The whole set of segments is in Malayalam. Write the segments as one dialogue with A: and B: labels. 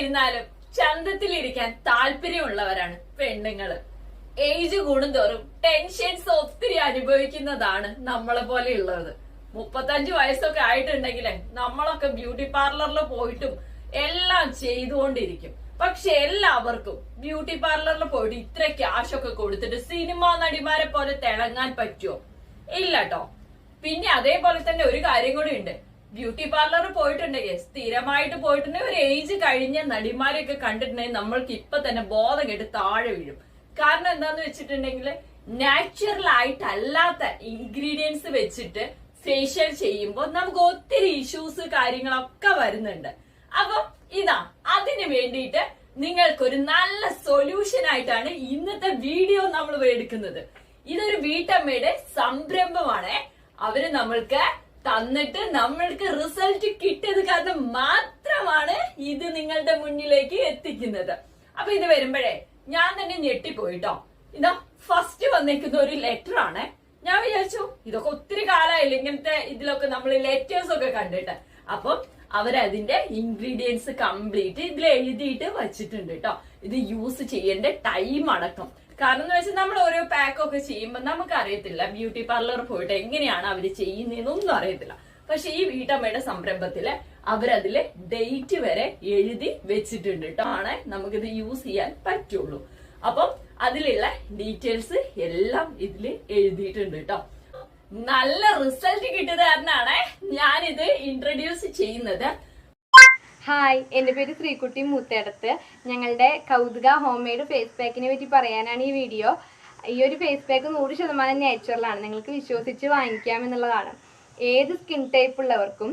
A: ഇരുന്നാലും ചന്തത്തിലിരിക്കാൻ താല്പര്യമുള്ളവരാണ് പെണ്ണുങ്ങള്. ഏജ് കൂടുന്തോറും ടെൻഷൻസ് ഒത്തിരി അനുഭവിക്കുന്നതാണ് നമ്മളെ പോലെയുള്ളത്. 35 വയസ്സൊക്കെ ആയിട്ടുണ്ടെങ്കിലേ നമ്മളൊക്കെ ബ്യൂട്ടി പാർലറിൽ പോയിട്ടും എല്ലാം ചെയ്തുകൊണ്ടിരിക്കും. പക്ഷെ എല്ലാവർക്കും ബ്യൂട്ടി പാർലറിൽ പോയിട്ട് ഇത്ര ക്യാഷ് ഒക്കെ കൊടുത്തിട്ട് സിനിമാ നടിമാരെ പോലെ തിളങ്ങാൻ പറ്റുമോ? ഇല്ല കേട്ടോ. പിന്നെ അതേപോലെ തന്നെ ഒരു കാര്യം കൂടി ഉണ്ട്. ബ്യൂട്ടി പാർലറിൽ പോയിട്ടുണ്ടെങ്കിൽ സ്ഥിരമായിട്ട് പോയിട്ടുണ്ടെങ്കിൽ ഒരു ഏജ് കഴിഞ്ഞ നടിമാരെയൊക്കെ കണ്ടിട്ടുണ്ടെങ്കിൽ നമ്മൾക്ക് ഇപ്പൊ തന്നെ ബോധം കെട്ട് താഴെ വീഴും. കാരണം എന്താന്ന് വെച്ചിട്ടുണ്ടെങ്കിൽ നാച്ചുറൽ ആയിട്ടല്ലാത്ത ഇൻഗ്രീഡിയൻസ് വെച്ചിട്ട് ഫേഷ്യൽ ചെയ്യുമ്പോൾ നമുക്ക് ഒത്തിരി ഇഷ്യൂസ് കാര്യങ്ങളൊക്കെ വരുന്നുണ്ട്. അപ്പൊ ഇതാ അതിന് വേണ്ടിയിട്ട് നിങ്ങൾക്കൊരു നല്ല സൊല്യൂഷൻ ആയിട്ടാണ് ഇന്നത്തെ വീഡിയോ നമ്മൾ എടുക്കുന്നത്. ഇതൊരു വീട്ടമ്മയുടെ സംരംഭമാണ്. അവര് നമ്മൾക്ക് തന്നിട്ട് നമ്മൾക്ക് റിസൾട്ട് കിട്ടിയത് കാരണം മാത്രമാണ് ഇത് നിങ്ങളുടെ മുന്നിലേക്ക് എത്തിക്കുന്നത്. അപ്പൊ ഇത് വരുമ്പോഴേ ഞാൻ തന്നെ ഞെട്ടിപ്പോയിട്ടോ. ഇതാ ഫസ്റ്റ് വന്നേക്കുന്ന ഒരു ലെറ്റർ ആണ്. ഞാൻ വിചാരിച്ചു ഇതൊക്കെ ഒത്തിരി കാലമായില്ല ഇങ്ങനത്തെ ഇതിലൊക്കെ നമ്മൾ ലെറ്റേഴ്സ് ഒക്കെ കണ്ടിട്ട്. അപ്പം അവരതിന്റെ ഇൻഗ്രീഡിയൻസ് കംപ്ലീറ്റ് ഇതിൽ എഴുതിയിട്ട് വച്ചിട്ടുണ്ട് കേട്ടോ. ഇത് യൂസ് ചെയ്യേണ്ട ടൈം അടക്കം. കാരണം എന്ന് വെച്ചാൽ നമ്മൾ ഓരോ പാക്കൊക്കെ ചെയ്യുമ്പോൾ നമുക്ക് അറിയത്തില്ല ബ്യൂട്ടി പാർലറിൽ പോയിട്ട് എങ്ങനെയാണ് അവര് ചെയ്യുന്നതെന്നൊന്നും അറിയത്തില്ല. പക്ഷെ ഈ വീട്ടമ്മയുടെ സംരംഭത്തില് അവരതില് ഡേറ്റ് വരെ എഴുതി വെച്ചിട്ടുണ്ട് കേട്ടോ. ആണ് നമുക്കിത് യൂസ് ചെയ്യാൻ പറ്റുള്ളൂ. അപ്പം അതിലുള്ള ഡീറ്റെയിൽസ് എല്ലാം ഇതില് എഴുതിയിട്ടുണ്ട് കേട്ടോ. നല്ല റിസൾട്ട് കിട്ടിയത് കാരണമാണ് ഞാനിത് ഇൻട്രൊഡ്യൂസ് ചെയ്യുന്നത്.
B: ഹായ്, എൻ്റെ പേര് ശ്രീകുട്ടി മൂത്തേടത്ത്. ഞങ്ങളുടെ കൗതുക ഹോം മെയ്ഡ് ഫേസ് പാക്കിനെ പറ്റി പറയാനാണ് ഈ വീഡിയോ. ഈ ഒരു ഫേസ് പാക്ക് 100% നാച്ചുറലാണ്. നിങ്ങൾക്ക് വിശ്വസിച്ച് വാങ്ങിക്കാം എന്നുള്ളതാണ്. ഏത് സ്കിൻ ടൈപ്പ് ഉള്ളവർക്കും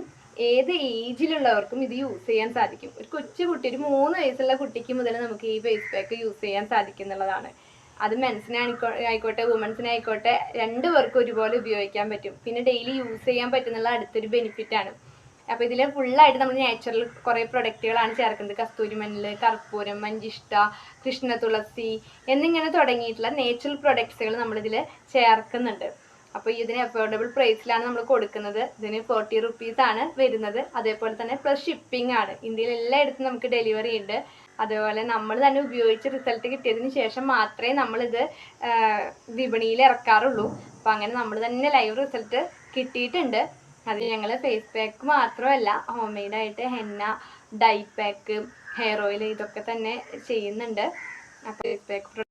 B: ഏത് ഏജിലുള്ളവർക്കും ഇത് യൂസ് ചെയ്യാൻ സാധിക്കും. ഒരു കൊച്ചു കുട്ടി, ഒരു 3 വയസ്സുള്ള കുട്ടിക്ക് മുതൽ നമുക്ക് ഈ ഫേസ് പാക്ക് യൂസ് ചെയ്യാൻ സാധിക്കും എന്നുള്ളതാണ്. അത് മെൻസിനെ ആയിക്കോട്ടെ വുമൻസിനെ ആയിക്കോട്ടെ രണ്ടുപേർക്കും ഒരുപോലെ ഉപയോഗിക്കാൻ പറ്റും. പിന്നെ ഡെയിലി യൂസ് ചെയ്യാൻ പറ്റുന്നുള്ള അടുത്തൊരു ബെനിഫിറ്റാണ്. അപ്പോൾ ഇതിൽ ഫുള്ളായിട്ട് നമ്മൾ നാച്ചുറൽ കുറേ പ്രൊഡക്റ്റുകളാണ് ചേർക്കുന്നത്. കസ്തൂരിമഞ്ഞൾ, കർപ്പൂരം, മഞ്ചിഷ്ട, കൃഷ്ണ തുളസി എന്നിങ്ങനെ തുടങ്ങിയിട്ടുള്ള നാച്ചുറൽ പ്രൊഡക്ട്സുകൾ നമ്മളിതിൽ ചേർക്കുന്നുണ്ട്. അപ്പോൾ ഇതിന് അഫോർഡബിൾ പ്രൈസിലാണ് നമ്മൾ കൊടുക്കുന്നത്. ഇതിന് 40 റുപ്പീസാണ് വരുന്നത്. അതേപോലെ തന്നെ പ്ലസ് ഷിപ്പിംഗ് ആണ്. ഇന്ത്യയിൽ എല്ലായിടത്തും നമുക്ക് ഡെലിവറി ഉണ്ട്. അതേപോലെ നമ്മൾ തന്നെ ഉപയോഗിച്ച് റിസൾട്ട് കിട്ടിയതിന് ശേഷം മാത്രമേ നമ്മളിത് വിപണിയിൽ ഇറക്കാറുള്ളൂ. അപ്പോൾ അങ്ങനെ നമ്മൾ തന്നെ ലൈവ് റിസൾട്ട് കിട്ടിയിട്ടുണ്ട്. അത് ഞങ്ങൾ ഫേസ് പാക്ക് മാത്രമല്ല ഹോം മെയ്ഡായിട്ട് henna, dye pack, hair oil ഇതൊക്കെ തന്നെ ചെയ്യുന്നുണ്ട്. അപ്പോൾ ഫേസ് പാക്ക്